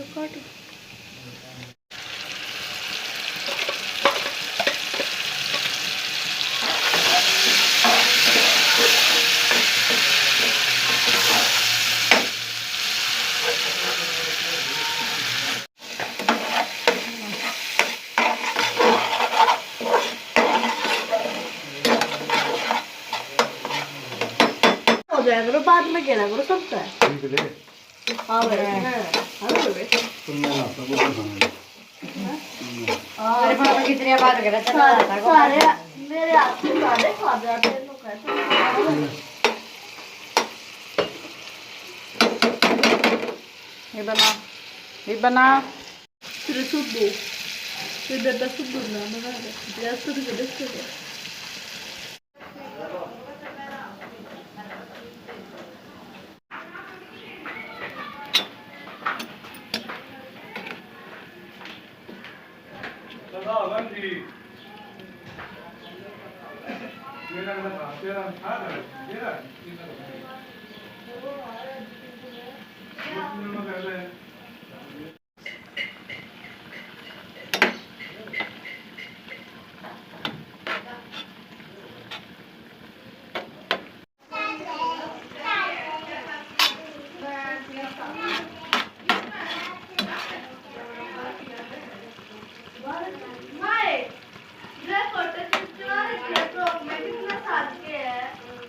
काट हो जाएगा करो बाद में कहना करो सबका हाँ भाई मेरे पापा कितनी बात कर रहा था सारे मेरे हाथ से सारे खा जाते हैं लोग ये बना फिर सुबह फिर बेटा सुबह ना बना दे या सुबह के देख मेरा